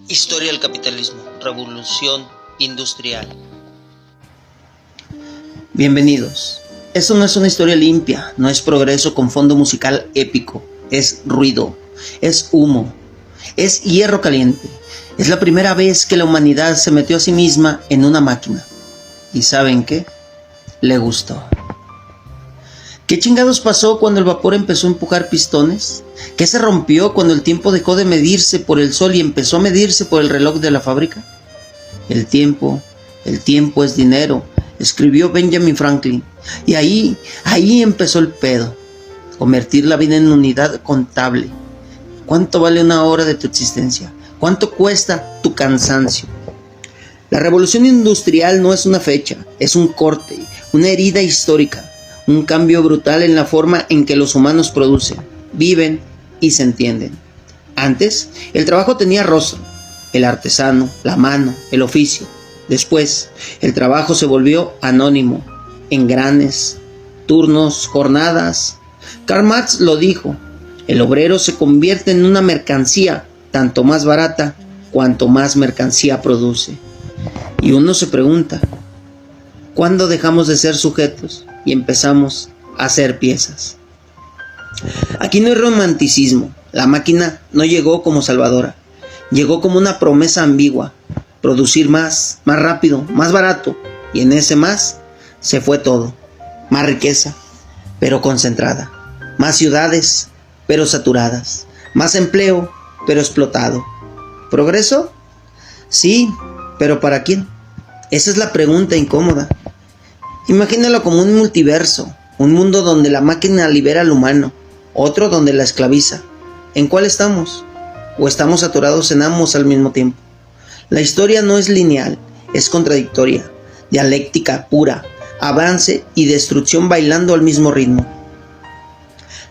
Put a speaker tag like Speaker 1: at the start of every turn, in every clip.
Speaker 1: Historia del capitalismo, revolución industrial. Bienvenidos. Esto no es una historia limpia, no es progreso con fondo musical épico, es ruido, es humo, es hierro caliente. Es la primera vez que la humanidad se metió a sí misma en una máquina. ¿Y saben qué? Le gustó. ¿Qué chingados pasó cuando el vapor empezó a empujar pistones? ¿Qué se rompió cuando el tiempo dejó de medirse por el sol y empezó a medirse por el reloj de la fábrica? El tiempo es dinero, escribió Benjamin Franklin. Y ahí empezó el pedo. Convertir la vida en unidad contable. ¿Cuánto vale una hora de tu existencia? ¿Cuánto cuesta tu cansancio? La revolución industrial no es una fecha, es un corte, una herida histórica. Un cambio brutal en la forma en que los humanos producen, viven y se entienden. Antes, el trabajo tenía rostro, el artesano, la mano, el oficio. Después, el trabajo se volvió anónimo, engranes, turnos, jornadas. Karl Marx lo dijo, el obrero se convierte en una mercancía, tanto más barata cuanto más mercancía produce. Y uno se pregunta, ¿cuándo dejamos de ser sujetos y empezamos a ser piezas? Aquí no hay romanticismo. La máquina no llegó como salvadora. Llegó como una promesa ambigua. Producir más rápido, más barato. Y en ese más se fue todo. Más riqueza, pero concentrada. Más ciudades, pero saturadas. Más empleo, pero explotado. ¿Progreso? Sí, pero ¿para quién? Esa es la pregunta incómoda. Imagínalo como un multiverso, un mundo donde la máquina libera al humano, otro donde la esclaviza. ¿En cuál estamos? ¿O estamos saturados en ambos al mismo tiempo? La historia no es lineal, es contradictoria, dialéctica pura, avance y destrucción bailando al mismo ritmo.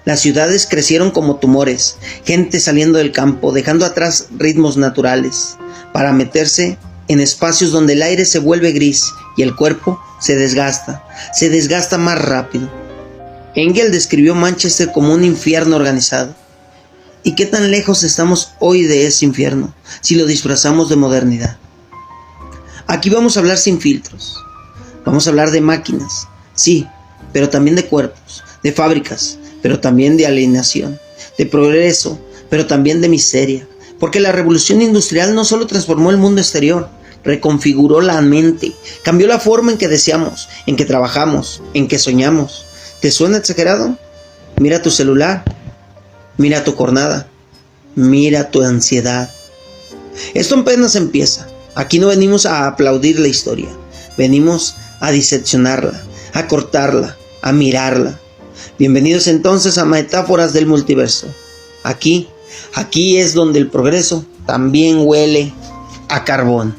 Speaker 1: Las ciudades crecieron como tumores, gente saliendo del campo, dejando atrás ritmos naturales, para meterse en espacios donde el aire se vuelve gris y el cuerpo se desgasta más rápido. Engels describió Manchester como un infierno organizado. ¿Y qué tan lejos estamos hoy de ese infierno si lo disfrazamos de modernidad? Aquí vamos a hablar sin filtros. Vamos a hablar de máquinas, sí, pero también de cuerpos, de fábricas, pero también de alienación, de progreso, pero también de miseria. Porque la revolución industrial no solo transformó el mundo exterior, reconfiguró la mente, cambió la forma en que deseamos, en que trabajamos, en que soñamos. ¿Te suena exagerado? Mira tu celular, mira tu jornada, mira tu ansiedad. Esto apenas empieza. Aquí no venimos a aplaudir la historia, venimos a diseccionarla, a cortarla, a mirarla. Bienvenidos entonces a Metáforas del Multiverso. Aquí es donde el progreso también huele a carbón.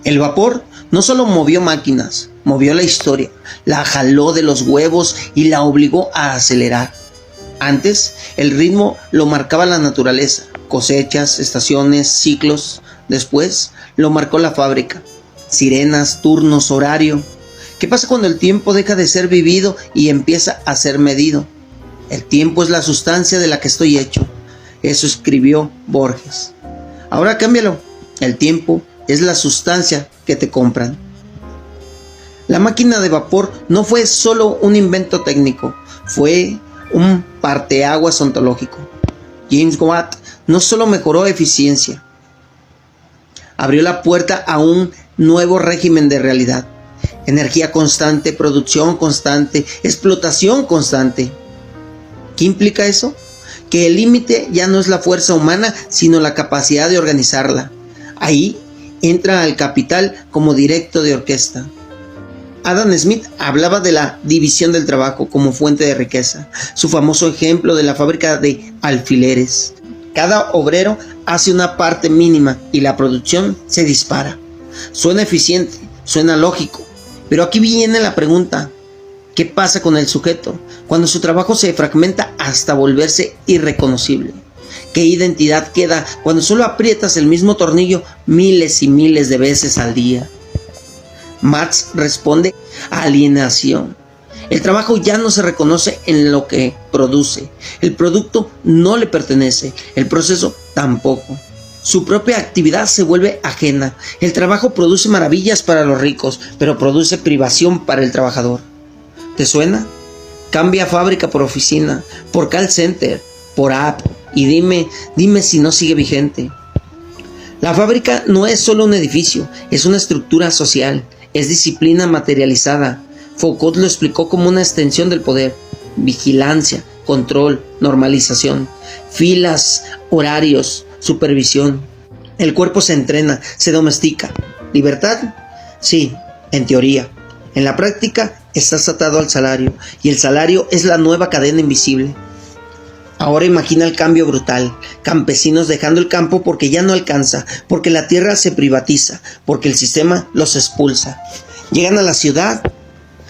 Speaker 1: El vapor no solo movió máquinas, movió la historia, la jaló de los huevos y la obligó a acelerar. Antes, el ritmo lo marcaba la naturaleza, cosechas, estaciones, ciclos. Después, lo marcó la fábrica, sirenas, turnos, horario. ¿Qué pasa cuando el tiempo deja de ser vivido y empieza a ser medido? El tiempo es la sustancia de la que estoy hecho. Eso escribió Borges. Ahora cámbialo. El tiempo es la sustancia que te compran. La máquina de vapor no fue solo un invento técnico, fue un parteaguas ontológico. James Watt no solo mejoró eficiencia, abrió la puerta a un nuevo régimen de realidad. Energía constante, producción constante, explotación constante. ¿Qué implica eso? Que el límite ya no es la fuerza humana, sino la capacidad de organizarla. Ahí entra el capital como directo de orquesta. Adam Smith hablaba de la división del trabajo como fuente de riqueza. Su famoso ejemplo de la fábrica de alfileres. Cada obrero hace una parte mínima y la producción se dispara. Suena eficiente, suena lógico. Pero aquí viene la pregunta. ¿Qué pasa con el sujeto cuando su trabajo se fragmenta hasta volverse irreconocible? ¿Qué identidad queda cuando solo aprietas el mismo tornillo miles y miles de veces al día? Marx responde: alienación. El trabajo ya no se reconoce en lo que produce. El producto no le pertenece, el proceso tampoco. Su propia actividad se vuelve ajena. El trabajo produce maravillas para los ricos, pero produce privación para el trabajador. ¿Te suena? Cambia fábrica por oficina, por call center, por app, y dime si no sigue vigente. La fábrica no es solo un edificio, es una estructura social, es disciplina materializada. Foucault lo explicó como una extensión del poder: vigilancia, control, normalización, filas, horarios, supervisión. El cuerpo se entrena, se domestica. ¿Libertad? Sí, en teoría. En la práctica estás atado al salario, y el salario es la nueva cadena invisible. Ahora imagina el cambio brutal: campesinos dejando el campo porque ya no alcanza, porque la tierra se privatiza, porque el sistema los expulsa. Llegan a la ciudad,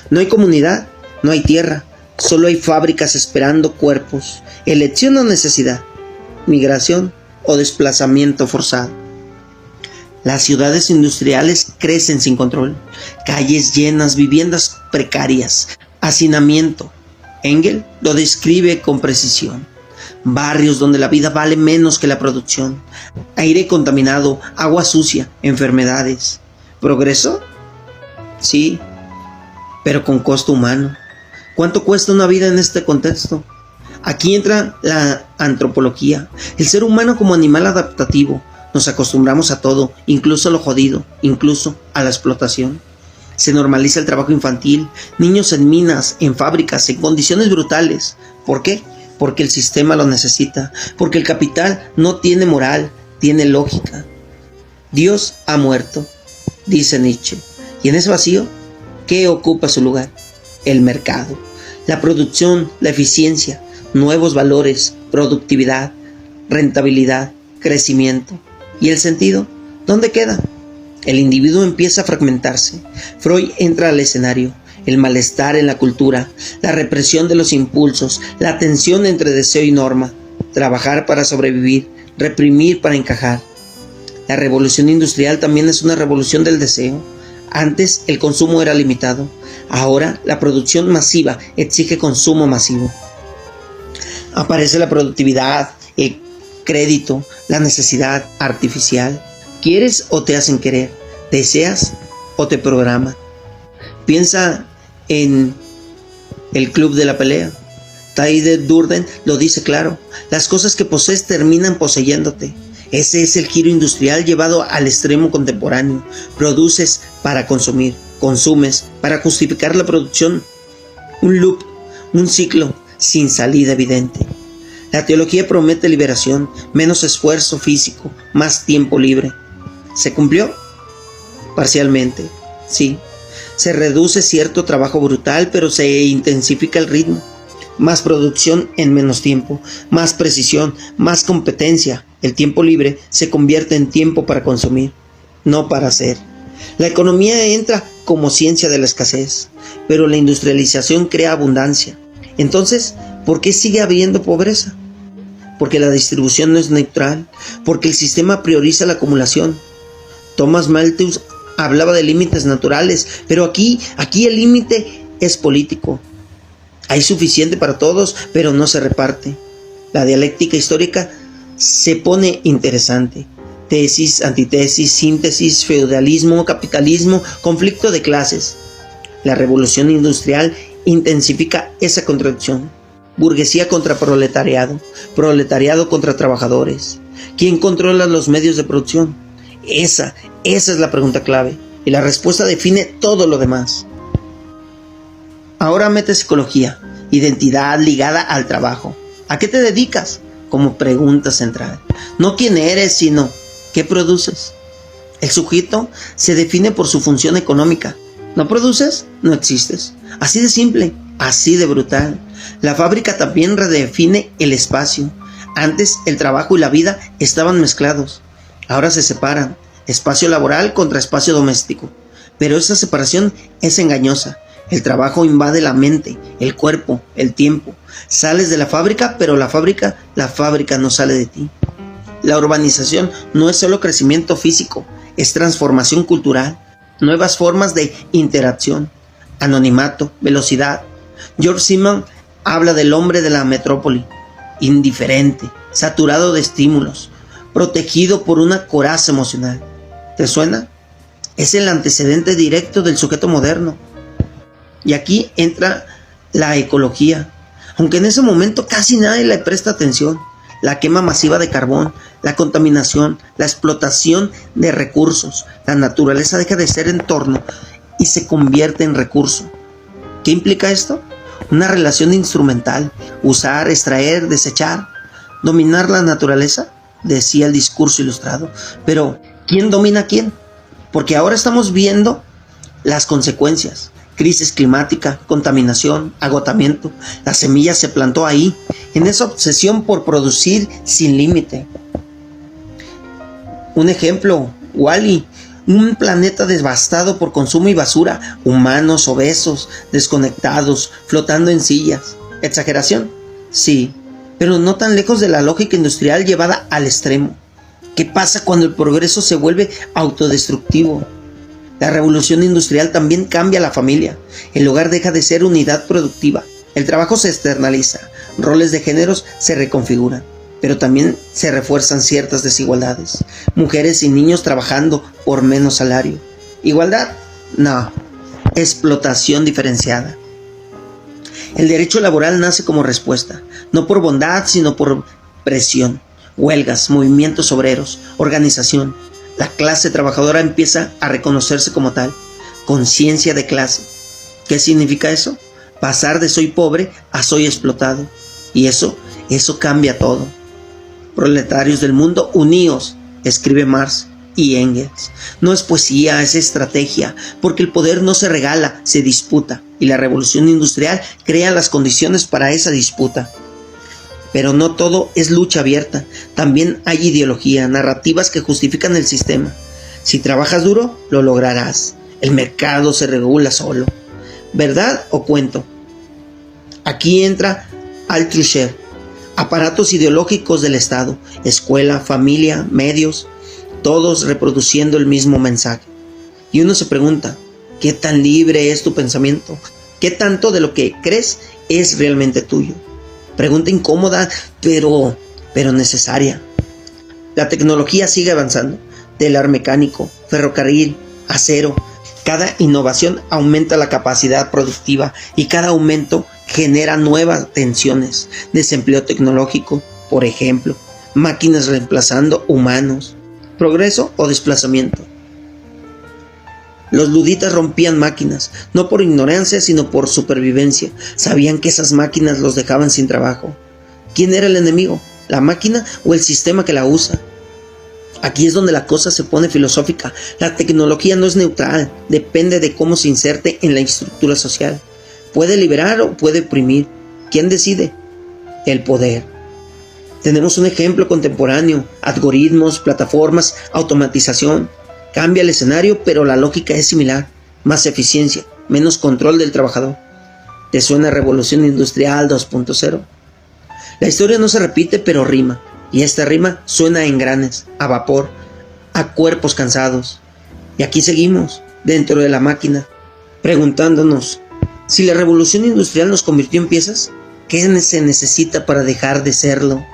Speaker 1: no hay comunidad, no hay tierra, solo hay fábricas esperando cuerpos. Elección o necesidad, migración o desplazamiento forzado. Las ciudades industriales crecen sin control, calles llenas, viviendas precarias, hacinamiento. Engels lo describe con precisión: barrios donde la vida vale menos que la producción, aire contaminado, agua sucia, enfermedades. ¿Progreso? Sí, pero con costo humano. ¿Cuánto cuesta una vida en este contexto? Aquí entra la antropología, el ser humano como animal adaptativo. Nos acostumbramos a todo, incluso a lo jodido, incluso a la explotación. Se normaliza el trabajo infantil, niños en minas, en fábricas, en condiciones brutales. ¿Por qué? Porque el sistema lo necesita, porque el capital no tiene moral, tiene lógica. Dios ha muerto, dice Nietzsche, y en ese vacío, ¿qué ocupa su lugar? El mercado, la producción, la eficiencia, nuevos valores, productividad, rentabilidad, crecimiento. ¿Y el sentido? ¿Dónde queda? El individuo empieza a fragmentarse. Freud entra al escenario. El malestar en la cultura, la represión de los impulsos, la tensión entre deseo y norma, trabajar para sobrevivir, reprimir para encajar. La revolución industrial también es una revolución del deseo. Antes el consumo era limitado, ahora la producción masiva exige consumo masivo. Aparece la productividad, el crédito, la necesidad artificial. ¿Quieres o te hacen querer? ¿Deseas o te programan? Piensa en el club de la pelea. Tyler Durden lo dice claro: las cosas que posees terminan poseyéndote. Ese es el giro industrial llevado al extremo contemporáneo. Produces para consumir, consumes para justificar la producción. Un loop, un ciclo sin salida evidente. La teología promete liberación, menos esfuerzo físico, más tiempo libre. ¿Se cumplió? Parcialmente, sí. Se reduce cierto trabajo brutal, pero se intensifica el ritmo. Más producción en menos tiempo, más precisión, más competencia. El tiempo libre se convierte en tiempo para consumir, no para hacer. La economía entra como ciencia de la escasez, pero la industrialización crea abundancia. Entonces, ¿por qué sigue habiendo pobreza? Porque la distribución no es neutral, porque el sistema prioriza la acumulación. Thomas Malthus hablaba de límites naturales, pero aquí el límite es político. Hay suficiente para todos, pero no se reparte. La dialéctica histórica se pone interesante. Tesis, antitesis, síntesis, feudalismo, capitalismo, conflicto de clases. La revolución industrial intensifica esa contradicción. Burguesía contra proletariado, proletariado contra trabajadores. ¿Quién controla los medios de producción? Esa es la pregunta clave, y la respuesta define todo lo demás. Ahora mete psicología, identidad ligada al trabajo. ¿A qué te dedicas? Como pregunta central. No quién eres, sino qué produces. El sujeto se define por su función económica. ¿No produces? No existes. Así de simple, así de brutal. La fábrica también redefine el espacio. Antes el trabajo y la vida estaban mezclados. Ahora se separan. Espacio laboral contra espacio doméstico. Pero esa separación es engañosa. El trabajo invade la mente, el cuerpo, el tiempo. Sales de la fábrica, pero la fábrica no sale de ti. La urbanización no es solo crecimiento físico, es transformación cultural, nuevas formas de interacción, anonimato, velocidad. George Simmons habla del hombre de la metrópoli, indiferente, saturado de estímulos, protegido por una coraza emocional. ¿Te suena? Es el antecedente directo del sujeto moderno. Y aquí entra la ecología, aunque en ese momento casi nadie le presta atención. La quema masiva de carbón, la contaminación, la explotación de recursos. La naturaleza deja de ser entorno y se convierte en recurso. ¿Qué implica esto? Una relación instrumental, usar, extraer, desechar, dominar la naturaleza, decía el discurso ilustrado. Pero, ¿quién domina a quién? Porque ahora estamos viendo las consecuencias. Crisis climática, contaminación, agotamiento. La semilla se plantó ahí, en esa obsesión por producir sin límite. Un ejemplo, Wall-E, un planeta devastado por consumo y basura, humanos obesos, desconectados, flotando en sillas. ¿Exageración? Sí, pero no tan lejos de la lógica industrial llevada al extremo. ¿Qué pasa cuando el progreso se vuelve autodestructivo? La revolución industrial también cambia la familia. El hogar deja de ser unidad productiva. El trabajo se externaliza. Roles de géneros se reconfiguran. Pero también se refuerzan ciertas desigualdades. Mujeres y niños trabajando por menos salario. ¿Igualdad? No. Explotación diferenciada. El derecho laboral nace como respuesta. No por bondad, sino por presión. Huelgas, movimientos obreros, organización. La clase trabajadora empieza a reconocerse como tal. Conciencia de clase. ¿Qué significa eso? Pasar de soy pobre a soy explotado. Y eso cambia todo. Proletarios del mundo, uníos, escribe Marx y Engels. No es poesía, es estrategia, porque el poder no se regala, se disputa. Y la revolución industrial crea las condiciones para esa disputa. Pero no todo es lucha abierta. También hay ideología, narrativas que justifican el sistema. Si trabajas duro, lo lograrás. El mercado se regula solo. ¿Verdad o cuento? Aquí entra Althusser. Aparatos ideológicos del Estado, escuela, familia, medios, todos reproduciendo el mismo mensaje. Y uno se pregunta, ¿qué tan libre es tu pensamiento? ¿Qué tanto de lo que crees es realmente tuyo? Pregunta incómoda, pero necesaria. La tecnología sigue avanzando. Telar mecánico, ferrocarril, acero. Cada innovación aumenta la capacidad productiva y cada aumento genera nuevas tensiones. Desempleo tecnológico, por ejemplo. Máquinas reemplazando humanos. Progreso o desplazamiento. Los luditas rompían máquinas, no por ignorancia, sino por supervivencia. Sabían que esas máquinas los dejaban sin trabajo. ¿Quién era el enemigo? ¿La máquina o el sistema que la usa? Aquí es donde la cosa se pone filosófica. La tecnología no es neutral, depende de cómo se inserte en la estructura social. Puede liberar o puede oprimir. ¿Quién decide? El poder. Tenemos un ejemplo contemporáneo: algoritmos, plataformas, automatización. Cambia el escenario, pero la lógica es similar. Más eficiencia, menos control del trabajador. ¿Te suena Revolución Industrial 2.0? La historia no se repite, pero rima. Y esta rima suena a engranes, a vapor, a cuerpos cansados. Y aquí seguimos, dentro de la máquina, preguntándonos, si la revolución industrial nos convirtió en piezas, ¿qué se necesita para dejar de serlo?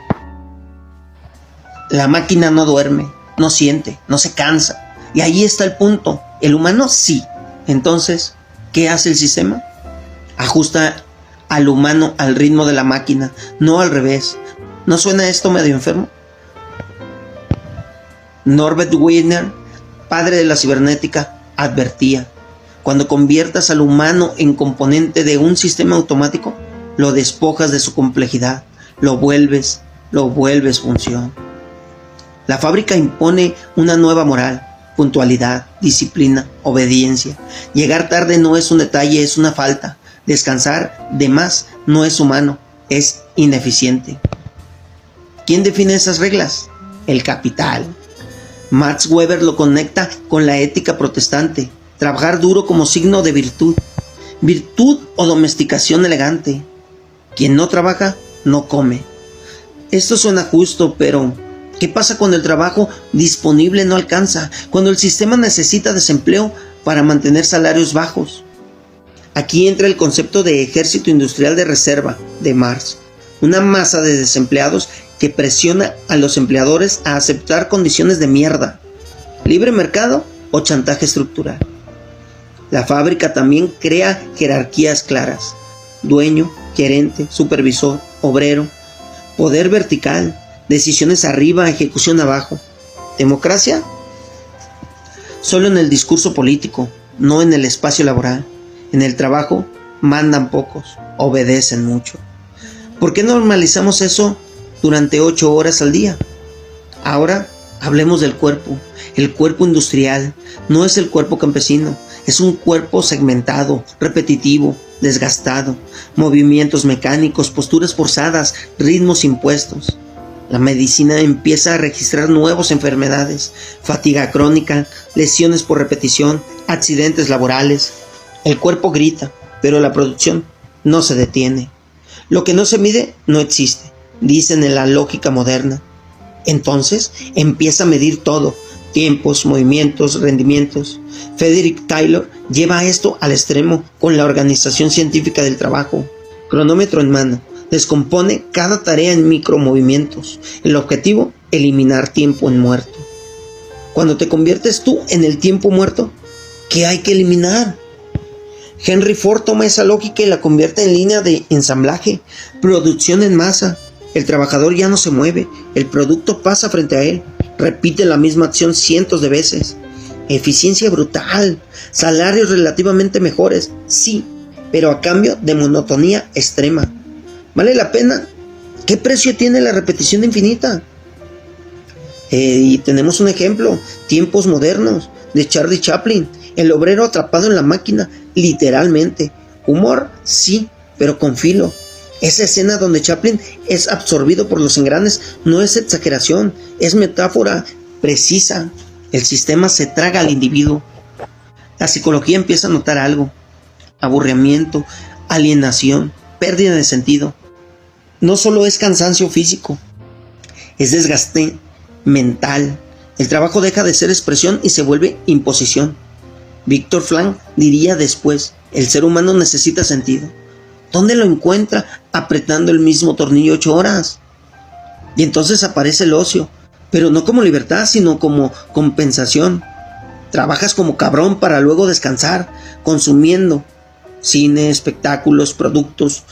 Speaker 1: La máquina no duerme, no siente, no se cansa. Y ahí está el punto. El humano sí. Entonces, ¿qué hace el sistema? Ajusta al humano al ritmo de la máquina, no al revés. ¿No suena esto medio enfermo? Norbert Wiener, padre de la cibernética, advertía: cuando conviertas al humano en componente de un sistema automático, lo despojas de su complejidad, lo vuelves función. La fábrica impone una nueva moral: puntualidad, disciplina, obediencia. Llegar tarde no es un detalle, es una falta. Descansar de más no es humano, es ineficiente. ¿Quién define esas reglas? El capital. Max Weber lo conecta con la ética protestante. Trabajar duro como signo de virtud. Virtud o domesticación elegante. Quien no trabaja, no come. Esto suena justo, pero ¿qué pasa cuando el trabajo disponible no alcanza? Cuando el sistema necesita desempleo para mantener salarios bajos. Aquí entra el concepto de ejército industrial de reserva de Marx. Una masa de desempleados que presiona a los empleadores a aceptar condiciones de mierda, libre mercado o chantaje estructural. La fábrica también crea jerarquías claras: dueño, gerente, supervisor, obrero, poder vertical, decisiones arriba, ejecución abajo. ¿Democracia? Solo en el discurso político, no en el espacio laboral. En el trabajo mandan pocos, obedecen mucho. ¿Por qué normalizamos eso durante 8 horas al día? Ahora hablemos del cuerpo. El cuerpo industrial no es el cuerpo campesino, es un cuerpo segmentado, repetitivo, desgastado, movimientos mecánicos, posturas forzadas, ritmos impuestos. La medicina empieza a registrar nuevas enfermedades: fatiga crónica, lesiones por repetición, accidentes laborales. El cuerpo grita, pero la producción no se detiene. Lo que no se mide no existe, dicen en la lógica moderna. Entonces empieza a medir todo: tiempos, movimientos, rendimientos. Frederick Taylor lleva esto al extremo con la organización científica del trabajo. Cronómetro en mano, descompone cada tarea en micromovimientos. El objetivo: eliminar tiempo en muerto. Cuando te conviertes tú en el tiempo muerto, ¿qué hay que eliminar? Henry Ford toma esa lógica y la convierte en línea de ensamblaje, producción en masa. El trabajador ya no se mueve, el producto pasa frente a él, repite la misma acción cientos de veces. Eficiencia brutal, salarios relativamente mejores, sí, pero a cambio de monotonía extrema. ¿Vale la pena? ¿Qué precio tiene la repetición infinita? Y tenemos un ejemplo: Tiempos modernos, de Charlie Chaplin, el obrero atrapado en la máquina, literalmente. Humor, sí, pero con filo. Esa escena donde Chaplin es absorbido por los engranes no es exageración, es metáfora precisa. El sistema se traga al individuo. La psicología empieza a notar algo: aburrimiento, alienación, pérdida de sentido. No solo es cansancio físico, es desgaste mental. El trabajo deja de ser expresión y se vuelve imposición. Viktor Frankl diría después: el ser humano necesita sentido. ¿Dónde lo encuentra? Apretando el mismo tornillo 8 horas. Y entonces aparece el ocio, pero no como libertad, sino como compensación. Trabajas como cabrón para luego descansar, consumiendo cine, espectáculos, productos,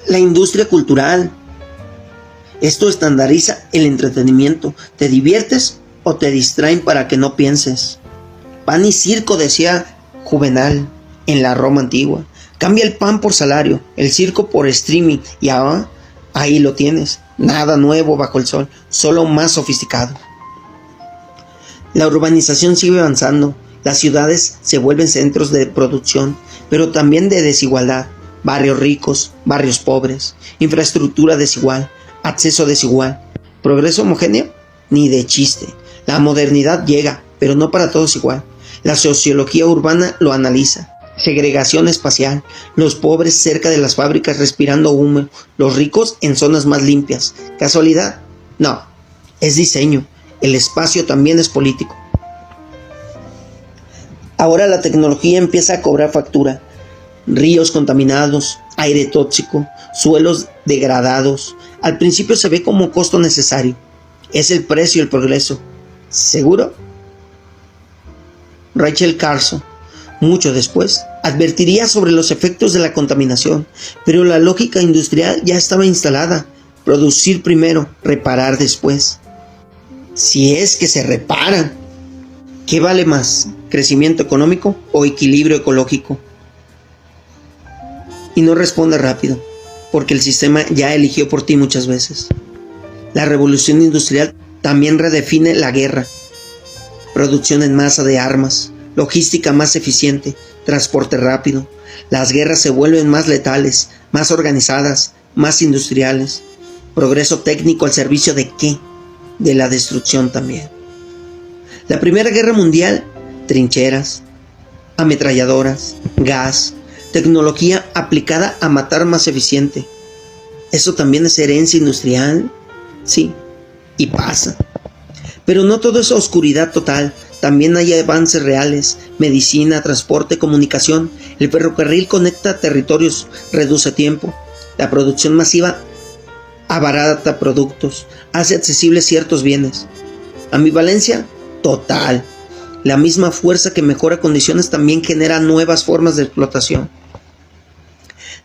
Speaker 1: la industria cultural. Esto estandariza el entretenimiento. Te diviertes o te distraen para que no pienses. Pan y circo, decía Juvenal en la Roma antigua. Cambia el pan por salario, el circo por streaming, y ahora ahí lo tienes. Nada nuevo bajo el sol, solo más sofisticado. La urbanización sigue avanzando. Las ciudades se vuelven centros de producción, pero también de desigualdad. Barrios ricos, barrios pobres, infraestructura desigual, acceso desigual. ¿Progreso homogéneo? Ni de chiste. La modernidad llega, pero no para todos igual. La sociología urbana lo analiza. Segregación espacial, los pobres cerca de las fábricas respirando humo, los ricos en zonas más limpias. ¿Casualidad? No, es diseño. El espacio también es político. Ahora la tecnología empieza a cobrar factura. Ríos contaminados, aire tóxico, suelos degradados. Al principio se ve como costo necesario. Es el precio del progreso. ¿Seguro? Rachel Carson, mucho después, advertiría sobre los efectos de la contaminación, pero la lógica industrial ya estaba instalada: producir primero, reparar después. Si es que se reparan. ¿Qué vale más, crecimiento económico o equilibrio ecológico? Y no responda rápido, porque el sistema ya eligió por ti muchas veces. La revolución industrial también redefine la guerra. Producción en masa de armas, logística más eficiente, transporte rápido. Las guerras se vuelven más letales, más organizadas, más industriales. Progreso técnico al servicio ¿de qué? De la destrucción también. La Primera Guerra Mundial: trincheras, ametralladoras, gas, tecnología aplicada a matar más eficiente. ¿Eso también es herencia industrial? Sí, y pasa. Pero no todo es oscuridad total. También hay avances reales: medicina, transporte, comunicación. El ferrocarril conecta territorios, reduce tiempo. La producción masiva abarata productos, hace accesibles ciertos bienes. Ambivalencia total. La misma fuerza que mejora condiciones también genera nuevas formas de explotación.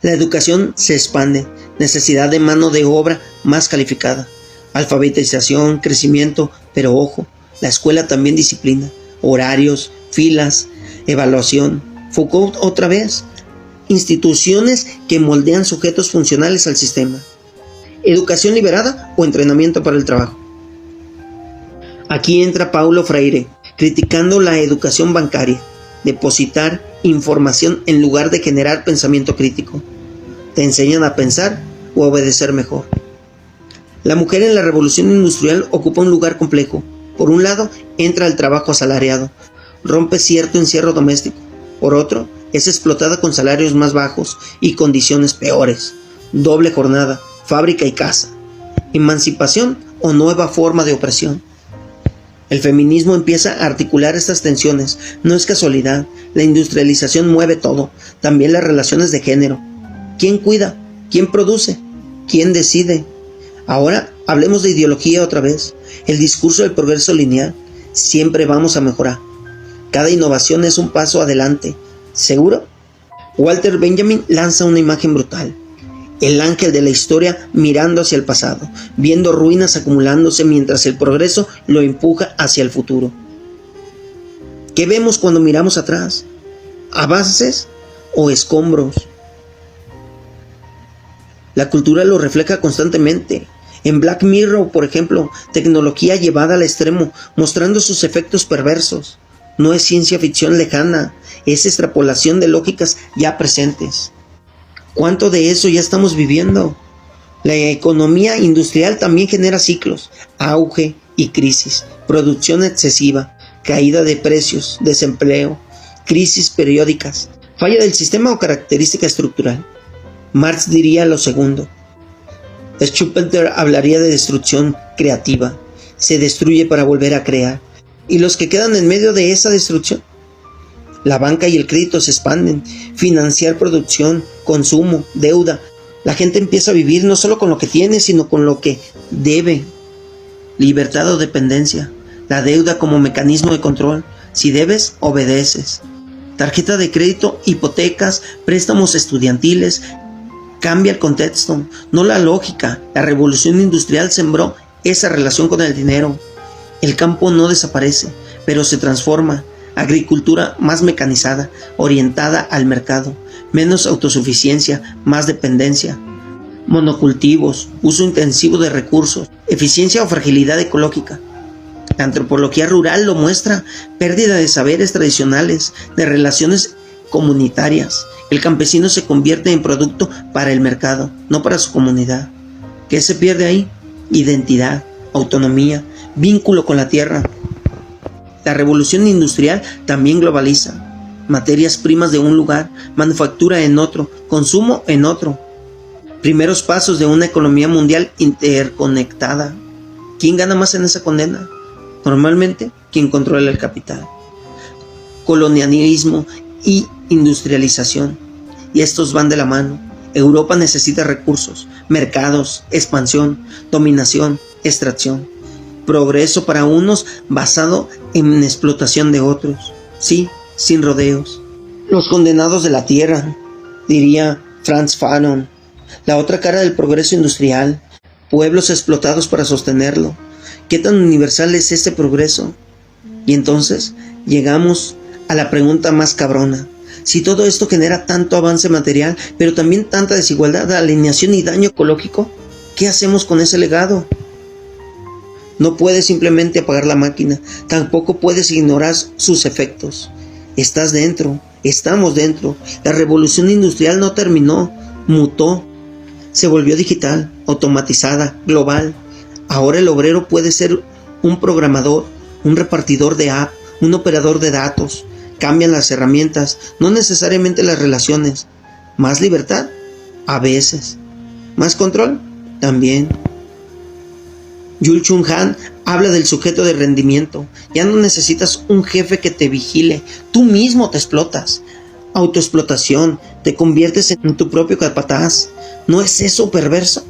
Speaker 1: La educación se expande, necesidad de mano de obra más calificada, alfabetización, crecimiento, pero ojo, la escuela también disciplina, horarios, filas, evaluación. Foucault otra vez, instituciones que moldean sujetos funcionales al sistema. Educación liberada o entrenamiento para el trabajo. Aquí entra Paulo Freire, criticando la educación bancaria, depositar información en lugar de generar pensamiento crítico. Te enseñan a pensar o a obedecer mejor. La mujer en la revolución industrial ocupa un lugar complejo. Por un lado, entra el trabajo asalariado, rompe cierto encierro doméstico. Por otro, es explotada con salarios más bajos y condiciones peores. Doble jornada, fábrica y casa. Emancipación o nueva forma de opresión. El feminismo empieza a articular estas tensiones. No es casualidad, la industrialización mueve todo, también las relaciones de género. ¿Quién cuida? ¿Quién produce? ¿Quién decide? Ahora hablemos de ideología otra vez. El discurso del progreso lineal. Siempre vamos a mejorar. Cada innovación es un paso adelante. ¿Seguro? Walter Benjamin lanza una imagen brutal. El ángel de la historia mirando hacia el pasado, viendo ruinas acumulándose mientras el progreso lo empuja hacia el futuro. ¿Qué vemos cuando miramos atrás? ¿Avances o escombros? La cultura lo refleja constantemente. En Black Mirror, por ejemplo, tecnología llevada al extremo, mostrando sus efectos perversos. No es ciencia ficción lejana, es extrapolación de lógicas ya presentes. ¿Cuánto de eso ya estamos viviendo? La economía industrial también genera ciclos, auge y crisis, producción excesiva, caída de precios, desempleo, crisis periódicas, falla del sistema o característica estructural. Marx diría lo segundo. Schumpeter hablaría de destrucción creativa. Se destruye para volver a crear. ¿Y los que quedan en medio de esa destrucción? La banca y el crédito se expanden. Financiar producción, consumo, deuda. La gente empieza a vivir no solo con lo que tiene, sino con lo que debe. Libertad o dependencia. La deuda como mecanismo de control. Si debes, obedeces. Tarjeta de crédito, hipotecas, préstamos estudiantiles. Cambia el contexto, no la lógica. La revolución industrial sembró esa relación con el dinero. El campo no desaparece, pero se transforma. Agricultura más mecanizada, orientada al mercado. Menos autosuficiencia, más dependencia. Monocultivos, uso intensivo de recursos, eficiencia o fragilidad ecológica. La antropología rural lo muestra. Pérdida de saberes tradicionales, de relaciones comunitarias. El campesino se convierte en producto para el mercado, no para su comunidad. ¿Qué se pierde ahí? Identidad, autonomía, vínculo con la tierra. La revolución industrial también globaliza. Materias primas de un lugar, manufactura en otro, consumo en otro. Primeros pasos de una economía mundial interconectada. ¿Quién gana más en esa condena? Normalmente, quien controla el capital. Colonialismo y industrialización, y estos van de la mano. Europa necesita recursos, mercados, expansión, dominación, extracción. Progreso para unos basado en explotación de otros, sí, sin rodeos. Los condenados de la tierra, diría Frantz Fanon. La otra cara del progreso industrial, pueblos explotados para sostenerlo. ¿Qué tan universal es este progreso? Y entonces llegamos a la pregunta más cabrona. Si todo esto genera tanto avance material, pero también tanta desigualdad, alineación y daño ecológico, ¿qué hacemos con ese legado? No puedes simplemente apagar la máquina, tampoco puedes ignorar sus efectos. Estás dentro, estamos dentro. La revolución industrial no terminó, mutó, se volvió digital, automatizada, global. Ahora el obrero puede ser un programador, un repartidor de app, un operador de datos. Cambian las herramientas, no necesariamente las relaciones. ¿Más libertad? A veces. ¿Más control? También. Jules Chung Han habla del sujeto de rendimiento. Ya no necesitas un jefe que te vigile, tú mismo te explotas. Autoexplotación, te conviertes en tu propio capataz. ¿No es eso perverso?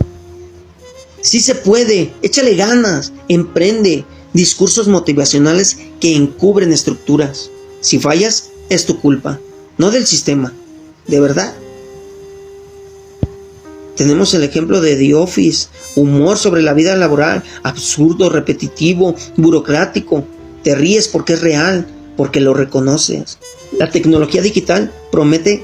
Speaker 1: Sí se puede, échale ganas, emprende. Discursos motivacionales que encubren estructuras. Si fallas, es tu culpa, no del sistema. ¿De verdad? Tenemos el ejemplo de The Office, humor sobre la vida laboral, absurdo, repetitivo, burocrático. Te ríes porque es real, porque lo reconoces. La tecnología digital promete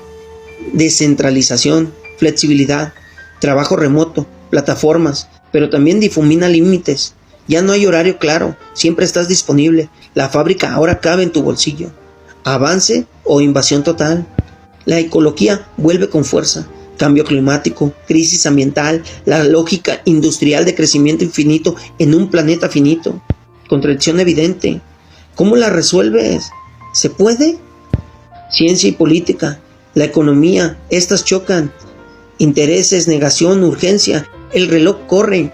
Speaker 1: descentralización, flexibilidad, trabajo remoto, plataformas, pero también difumina límites. Ya no hay horario claro, siempre estás disponible. La fábrica ahora cabe en tu bolsillo. Avance o invasión total. La ecología vuelve con fuerza. Cambio climático, crisis ambiental, la lógica industrial de crecimiento infinito en un planeta finito. Contradicción evidente. ¿Cómo la resuelves? ¿Se puede? Ciencia y política, la economía, estas chocan. Intereses, negación, urgencia. El reloj corre.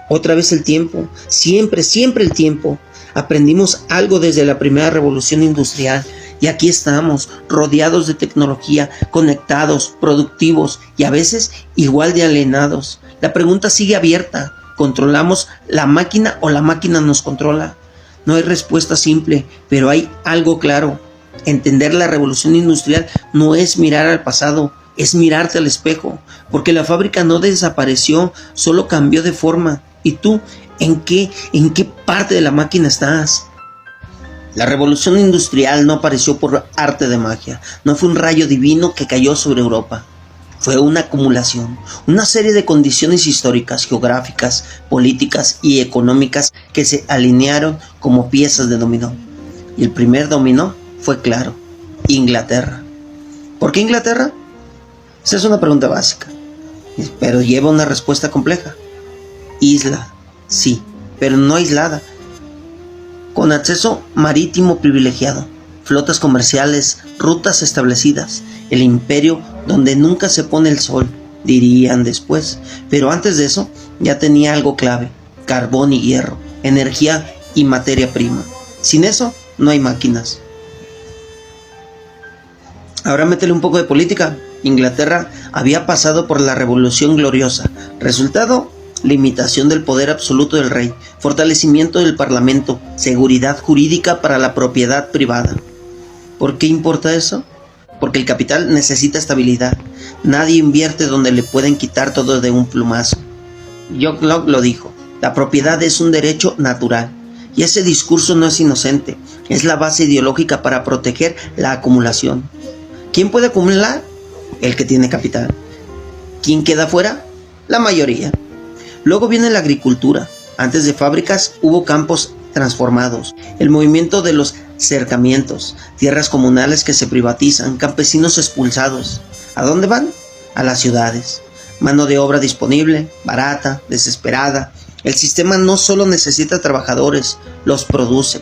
Speaker 1: Otra vez el tiempo. Siempre, siempre el tiempo. Aprendimos algo desde la primera revolución industrial. Y aquí estamos, rodeados de tecnología, conectados, productivos y a veces igual de alienados. La pregunta sigue abierta. ¿Controlamos la máquina o la máquina nos controla? No hay respuesta simple, pero hay algo claro. Entender la revolución industrial no es mirar al pasado, es mirarte al espejo. Porque la fábrica no desapareció, solo cambió de forma. ¿Y tú en qué parte de la máquina estás? La revolución industrial no apareció por arte de magia, no fue un rayo divino que cayó sobre Europa. Fue una acumulación, una serie de condiciones históricas, geográficas, políticas y económicas que se alinearon como piezas de dominó. Y el primer dominó fue claro, Inglaterra. ¿Por qué Inglaterra? Esa es una pregunta básica, pero lleva una respuesta compleja. Isla, sí, pero no aislada. Con acceso marítimo privilegiado, flotas comerciales, rutas establecidas, el imperio donde nunca se pone el sol, dirían después. Pero antes de eso ya tenía algo clave, carbón y hierro, energía y materia prima. Sin eso no hay máquinas. Ahora métele un poco de política. Inglaterra había pasado por la Revolución Gloriosa. Resultado: limitación del poder absoluto del rey, fortalecimiento del parlamento, seguridad jurídica para la propiedad privada. ¿Por qué importa eso? Porque el capital necesita estabilidad. Nadie invierte donde le pueden quitar todo de un plumazo. John Locke lo dijo, la propiedad es un derecho natural. Y ese discurso no es inocente, es la base ideológica para proteger la acumulación. ¿Quién puede acumular? El que tiene capital. ¿Quién queda fuera? La mayoría. Luego viene la agricultura. Antes de fábricas hubo campos transformados. El movimiento de los cercamientos, tierras comunales que se privatizan, campesinos expulsados. ¿A dónde van? A las ciudades. Mano de obra disponible, barata, desesperada. El sistema no solo necesita trabajadores, los produce.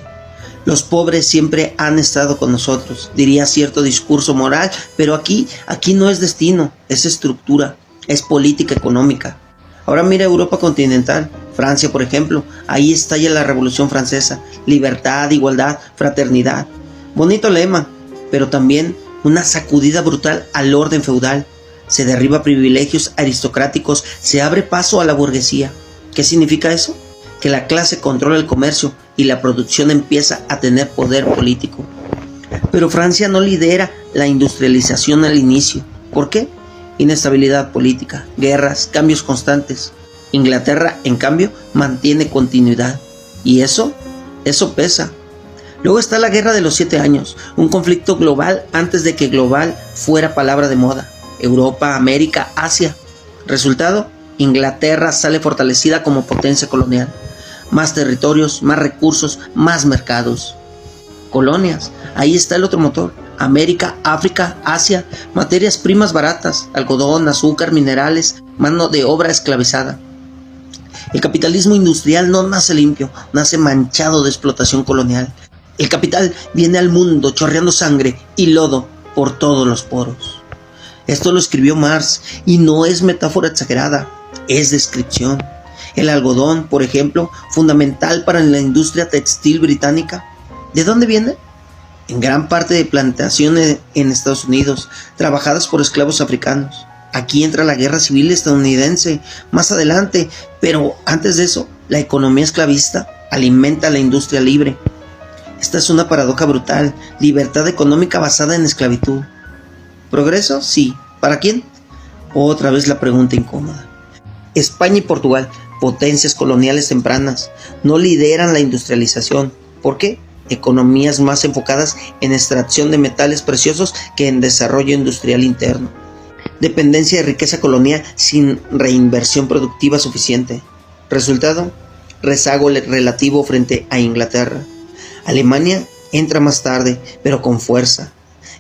Speaker 1: Los pobres siempre han estado con nosotros, diría cierto discurso moral, pero aquí no es destino, es estructura, es política económica. Ahora mira Europa continental, Francia por ejemplo, ahí estalla la Revolución Francesa, libertad, igualdad, fraternidad. Bonito lema, pero también una sacudida brutal al orden feudal. Se derriba privilegios aristocráticos, se abre paso a la burguesía. ¿Qué significa eso? Que la clase controla el comercio y la producción empieza a tener poder político. Pero Francia no lidera la industrialización al inicio. ¿Por qué? Inestabilidad política, guerras, cambios constantes. Inglaterra, en cambio, mantiene continuidad. Y eso pesa. Luego está la Guerra de los 7 años, un conflicto global antes de que global fuera palabra de moda. Europa, América, Asia. Resultado: Inglaterra sale fortalecida como potencia colonial. Más territorios, más recursos, más mercados. Colonias, ahí está el otro motor. América, África, Asia, materias primas baratas, algodón, azúcar, minerales, mano de obra esclavizada. El capitalismo industrial no nace limpio, nace manchado de explotación colonial. El capital viene al mundo chorreando sangre y lodo por todos los poros. Esto lo escribió Marx y no es metáfora exagerada, es descripción. El algodón, por ejemplo, fundamental para la industria textil británica. ¿De dónde viene? En gran parte de plantaciones en Estados Unidos, trabajadas por esclavos africanos. Aquí entra la guerra civil estadounidense más adelante, pero antes de eso, la economía esclavista alimenta la industria libre. Esta es una paradoja brutal, libertad económica basada en esclavitud. ¿Progreso? Sí. ¿Para quién? Otra vez la pregunta incómoda. España y Portugal, potencias coloniales tempranas, no lideran la industrialización. ¿Por qué? Economías más enfocadas en extracción de metales preciosos que en desarrollo industrial interno. Dependencia de riqueza colonial sin reinversión productiva suficiente. Resultado, rezago relativo frente a Inglaterra. Alemania entra más tarde, pero con fuerza.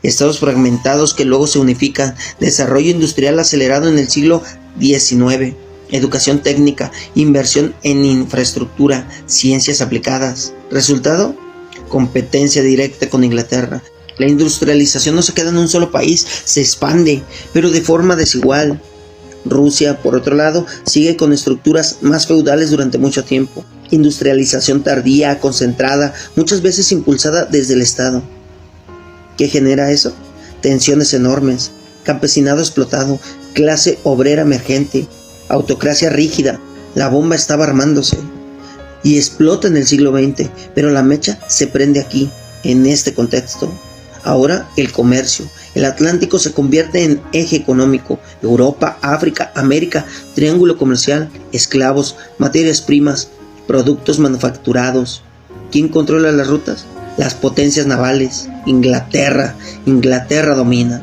Speaker 1: Estados fragmentados que luego se unifican. Desarrollo industrial acelerado en el siglo XIX. Educación técnica, inversión en infraestructura, ciencias aplicadas. Resultado, competencia directa con Inglaterra. La industrialización no se queda en un solo país, se expande, pero de forma desigual. Rusia, por otro lado, sigue con estructuras más feudales durante mucho tiempo. Industrialización tardía, concentrada, muchas veces impulsada desde el Estado. ¿Qué genera eso? Tensiones enormes, campesinado explotado, clase obrera emergente, autocracia rígida. La bomba estaba armándose y explota en el siglo XX, pero la mecha se prende aquí, en este contexto. Ahora el comercio, el Atlántico se convierte en eje económico. Europa, África, América, triángulo comercial, esclavos, materias primas, productos manufacturados. ¿Quién controla las rutas? Las potencias navales. Inglaterra domina.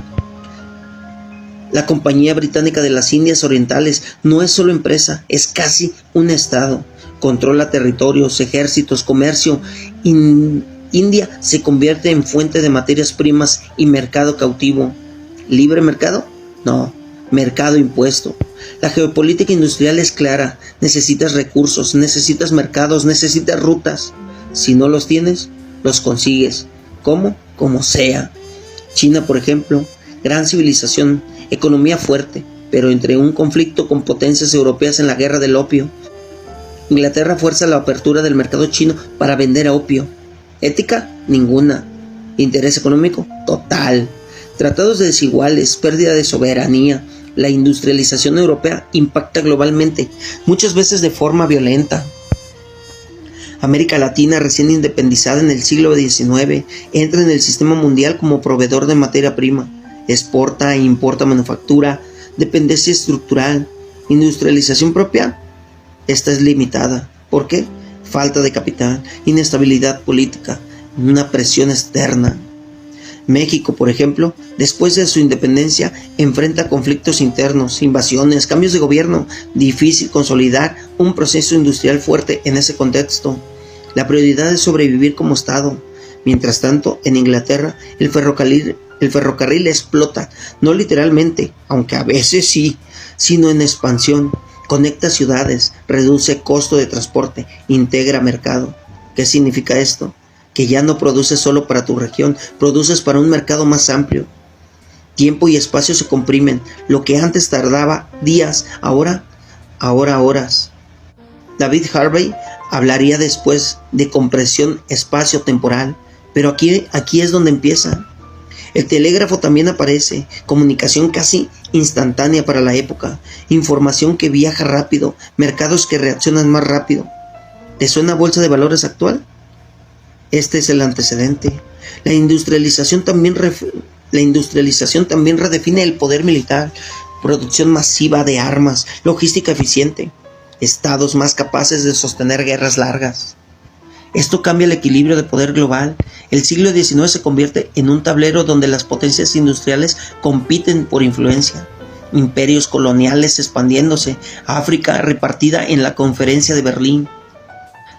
Speaker 1: La Compañía Británica de las Indias Orientales no es solo empresa, es casi un estado. Controla territorios, ejércitos, comercio. India se convierte en fuente de materias primas y mercado cautivo. ¿Libre mercado? No, mercado impuesto. La geopolítica industrial es clara. Necesitas recursos, necesitas mercados, necesitas rutas. Si no los tienes, los consigues. ¿Cómo? Como sea. China, por ejemplo, gran civilización, economía fuerte, pero entre un conflicto con potencias europeas en la guerra del opio. Inglaterra fuerza la apertura del mercado chino para vender opio. Ética, ninguna. Interés económico, total. Tratados desiguales, pérdida de soberanía. La industrialización europea impacta globalmente, muchas veces de forma violenta. América Latina, recién independizada en el siglo XIX, entra en el sistema mundial como proveedor de materia prima. Exporta e importa manufactura, dependencia estructural, industrialización propia. Esta es limitada. ¿Por qué? Falta de capital, inestabilidad política, una presión externa. México, por ejemplo, después de su independencia, enfrenta conflictos internos, invasiones, cambios de gobierno. Difícil consolidar un proceso industrial fuerte en ese contexto. La prioridad es sobrevivir como Estado. Mientras tanto, en Inglaterra, el ferrocarril explota, no literalmente, aunque a veces sí, sino en expansión. Conecta ciudades, reduce costo de transporte, integra mercado. ¿Qué significa esto? Que ya no produces solo para tu región, produces para un mercado más amplio. Tiempo y espacio se comprimen. Lo que antes tardaba días, ahora horas. David Harvey hablaría después de compresión espacio-temporal, pero aquí es donde empieza. El telégrafo también aparece, comunicación casi instantánea para la época, información que viaja rápido, mercados que reaccionan más rápido. ¿Te suena bolsa de valores actual? Este es el antecedente. La industrialización también redefine el poder militar, producción masiva de armas, logística eficiente, estados más capaces de sostener guerras largas. Esto cambia el equilibrio de poder global. El siglo XIX se convierte en un tablero donde las potencias industriales compiten por influencia. Imperios coloniales expandiéndose, África repartida en la Conferencia de Berlín.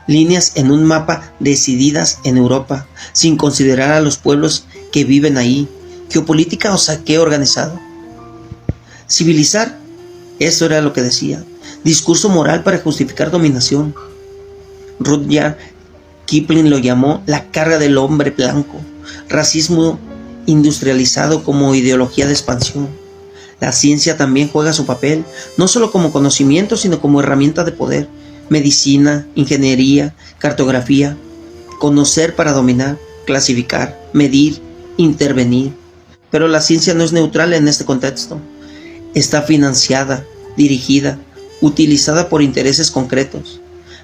Speaker 1: Líneas en un mapa decididas en Europa, sin considerar a los pueblos que viven ahí. Geopolítica o saqueo organizado. Civilizar, eso era lo que decía. Discurso moral para justificar dominación. Rudyard Kipling lo llamó la carga del hombre blanco. Racismo industrializado como ideología de expansión. La ciencia también juega su papel, no solo como conocimiento, sino como herramienta de poder. Medicina, ingeniería, cartografía. Conocer para dominar, clasificar, medir, intervenir. Pero la ciencia no es neutral en este contexto. está financiada, dirigida, utilizada por intereses concretos,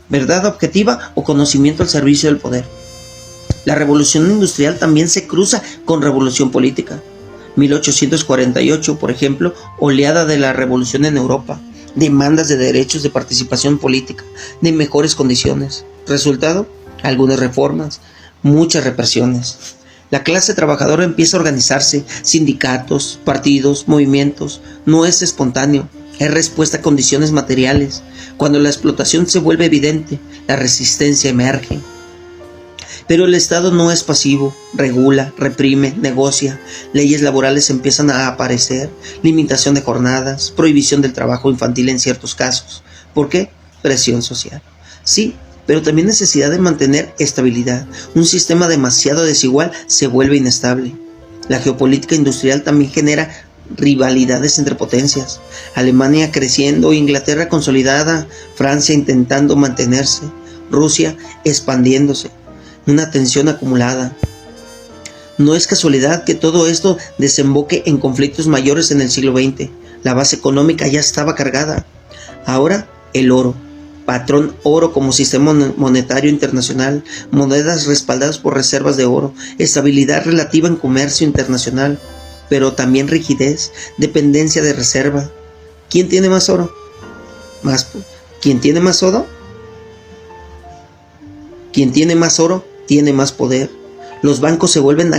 Speaker 1: verdad objetiva o conocimiento al servicio del poder. La revolución industrial también se cruza con revolución política. 1848, por ejemplo, oleada de la revolución en Europa, demandas de derechos de participación política, de mejores condiciones. Resultado, algunas reformas, muchas represiones. La clase trabajadora empieza a organizarse, sindicatos, partidos, movimientos. No es espontáneo, es respuesta a condiciones materiales. Cuando la explotación se vuelve evidente, la resistencia emerge. Pero el Estado no es pasivo, regula, reprime, negocia, leyes laborales empiezan a aparecer, limitación de jornadas, prohibición del trabajo infantil en ciertos casos. ¿Por qué? Presión social. Sí, pero también necesidad de mantener estabilidad. Un sistema demasiado desigual se vuelve inestable. La geopolítica industrial también genera rivalidades entre potencias. Alemania creciendo, Inglaterra consolidada, Francia intentando mantenerse, Rusia expandiéndose. Una tensión acumulada. No es casualidad que todo esto desemboque en conflictos mayores en el siglo XX. La base económica ya estaba cargada. Ahora el oro, patrón oro como sistema monetario internacional, monedas respaldadas por reservas de oro, estabilidad relativa en comercio internacional, pero también rigidez, dependencia de reserva. ¿Quién tiene más oro? ¿Quién tiene más oro? Quien tiene más oro tiene más poder. Los bancos se vuelven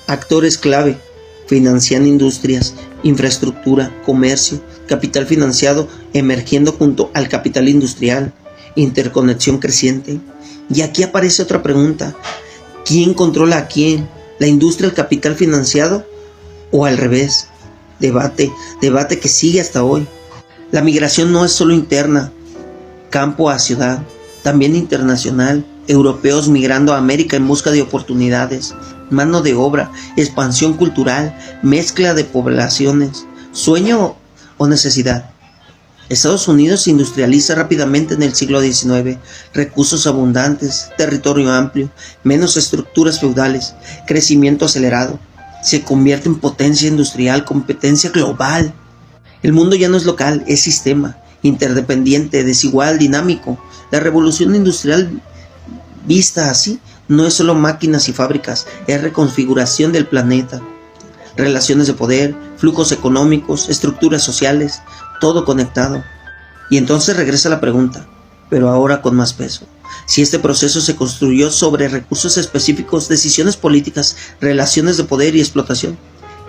Speaker 1: actores clave. Financian industrias, infraestructura, comercio, capital financiado emergiendo junto al capital industrial, interconexión creciente. Y aquí aparece otra pregunta: ¿quién controla a quién? ¿La industria, el capital financiado o al revés? Debate que sigue hasta hoy. La migración no es solo interna, campo a ciudad, también internacional, europeos migrando a América en busca de oportunidades, mano de obra, expansión cultural, mezcla de poblaciones, sueño o necesidad. Estados Unidos se industrializa rápidamente en el siglo XIX, recursos abundantes, territorio amplio, menos estructuras feudales, crecimiento acelerado, se convierte en potencia industrial, competencia global. El mundo ya no es local, es sistema, interdependiente, desigual, dinámico. La revolución industrial vista así no es solo máquinas y fábricas, es reconfiguración del planeta, relaciones de poder, flujos económicos, estructuras sociales, todo conectado. Y entonces regresa la pregunta, pero ahora con más peso. Si este proceso se construyó sobre recursos específicos, decisiones políticas, relaciones de poder y explotación,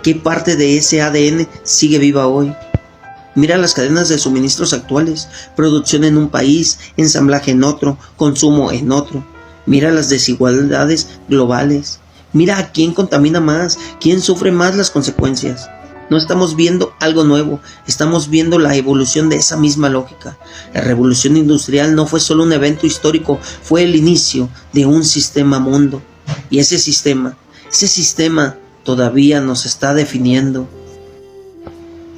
Speaker 1: ¿qué parte de ese ADN sigue viva hoy? Mira las cadenas de suministros actuales, producción en un país, ensamblaje en otro, consumo en otro. Mira las desigualdades globales. Mira a quién contamina más, quién sufre más las consecuencias. No estamos viendo algo nuevo, estamos viendo la evolución de esa misma lógica. La revolución industrial no fue solo un evento histórico, fue el inicio de un sistema mundo. Y ese sistema todavía nos está definiendo.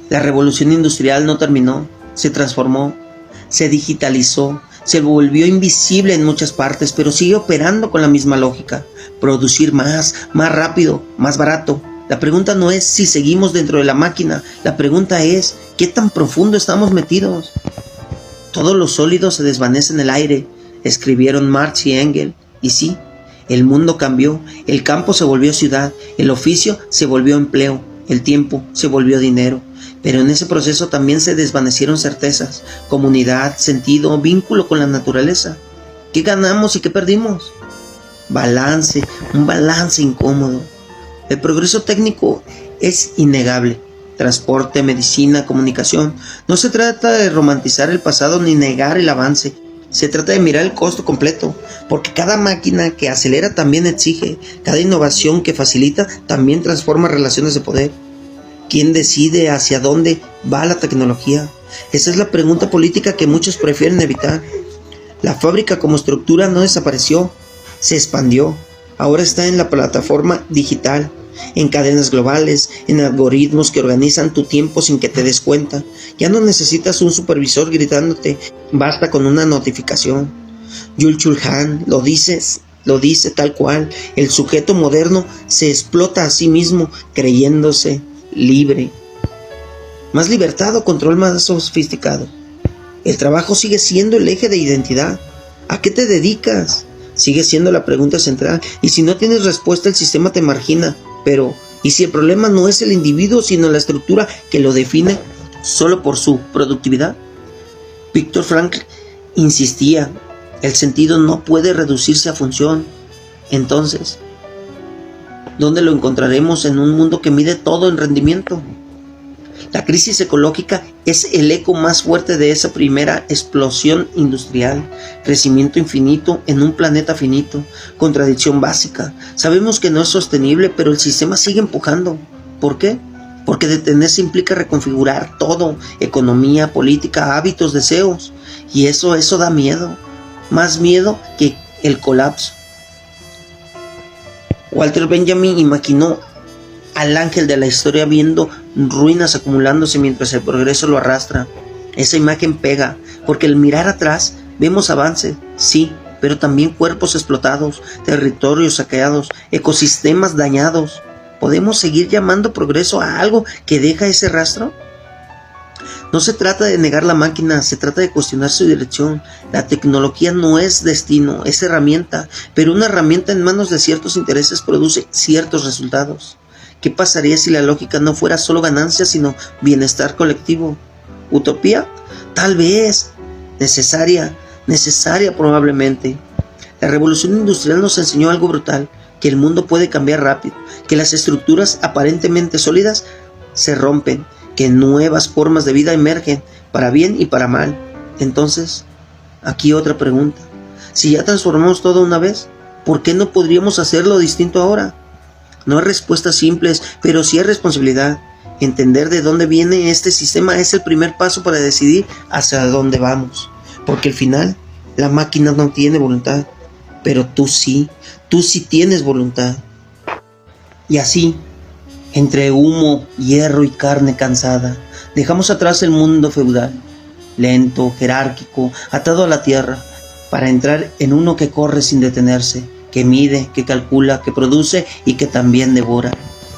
Speaker 1: La revolución industrial no terminó, se transformó, se digitalizó, se volvió invisible en muchas partes, pero sigue operando con la misma lógica. Producir más rápido, más barato. La pregunta no es si seguimos dentro de la máquina, la pregunta es ¿qué tan profundo estamos metidos? Todo lo sólido se desvanece en el aire, escribieron Marx y Engels, y sí, el mundo cambió, el campo se volvió ciudad, el oficio se volvió empleo, el tiempo se volvió dinero. Pero en ese proceso también se desvanecieron certezas, comunidad, sentido, vínculo con la naturaleza. ¿Qué ganamos y qué perdimos? Un balance incómodo. El progreso técnico es innegable. Transporte, medicina, comunicación. No se trata de romantizar el pasado ni negar el avance. Se trata de mirar el costo completo, porque cada máquina que acelera también exige, cada innovación que facilita también transforma relaciones de poder. ¿Quién decide hacia dónde va la tecnología? Esa es la pregunta política que muchos prefieren evitar. La fábrica como estructura no desapareció, se expandió. Ahora está en la plataforma digital, en cadenas globales, en algoritmos que organizan tu tiempo sin que te des cuenta. Ya no necesitas un supervisor gritándote, basta con una notificación. Jules Han lo dice tal cual. El sujeto moderno se explota a sí mismo creyéndose libre. Más libertad o control más sofisticado. El trabajo sigue siendo el eje de identidad. ¿A qué te dedicas? Sigue siendo la pregunta central. Y si no tienes respuesta, el sistema te margina. Pero, ¿y si el problema no es el individuo, sino la estructura que lo define solo por su productividad? Viktor Frankl insistía, el sentido no puede reducirse a función. Entonces, ¿dónde lo encontraremos en un mundo que mide todo en rendimiento? La crisis ecológica es el eco más fuerte de esa primera explosión industrial, crecimiento infinito en un planeta finito, contradicción básica. Sabemos que no es sostenible, pero el sistema sigue empujando. ¿Por qué? Porque detenerse implica reconfigurar todo, economía, política, hábitos, deseos. Y eso da miedo, más miedo que el colapso. Walter Benjamin imaginó al ángel de la historia viendo ruinas acumulándose mientras el progreso lo arrastra. Esa imagen pega, porque al mirar atrás vemos avance, sí, pero también cuerpos explotados, territorios saqueados, ecosistemas dañados. ¿Podemos seguir llamando progreso a algo que deja ese rastro? No se trata de negar la máquina, se trata de cuestionar su dirección. La tecnología no es destino, es herramienta, pero una herramienta en manos de ciertos intereses produce ciertos resultados. ¿Qué pasaría si la lógica no fuera solo ganancia, sino bienestar colectivo? ¿Utopía? Tal vez. Necesaria probablemente. La revolución industrial nos enseñó algo brutal, que el mundo puede cambiar rápido, que las estructuras aparentemente sólidas se rompen, que nuevas formas de vida emergen, para bien y para mal. Entonces, aquí otra pregunta. Si ya transformamos todo una vez, ¿por qué no podríamos hacerlo distinto ahora? No hay respuestas simples, pero sí hay responsabilidad. Entender de dónde viene este sistema es el primer paso para decidir hacia dónde vamos. Porque al final, la máquina no tiene voluntad, pero tú sí tienes voluntad. Y así, entre humo, hierro y carne cansada, dejamos atrás el mundo feudal, lento, jerárquico, atado a la tierra, para entrar en uno que corre sin detenerse, que mide, que calcula, que produce y que también devora.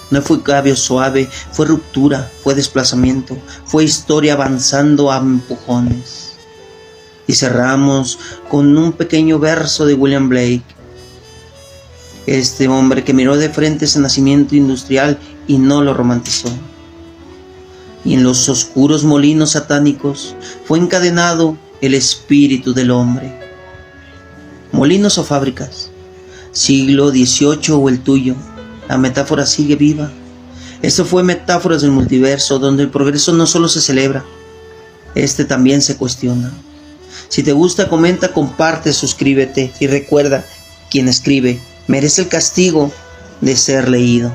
Speaker 1: No fue cambio suave, fue ruptura, fue desplazamiento, fue historia avanzando a empujones. Y cerramos con un pequeño verso de William Blake. Este hombre que miró de frente ese nacimiento industrial y no lo romantizó. Y en los oscuros molinos satánicos fue encadenado el espíritu del hombre. Molinos o fábricas, siglo XVIII o el tuyo, la metáfora sigue viva. Esto fue Metáforas del Multiverso, donde el progreso no solo se celebra, también se cuestiona. Si te gusta, comenta, comparte, suscríbete y recuerda, quien escribe merece el castigo de ser leído.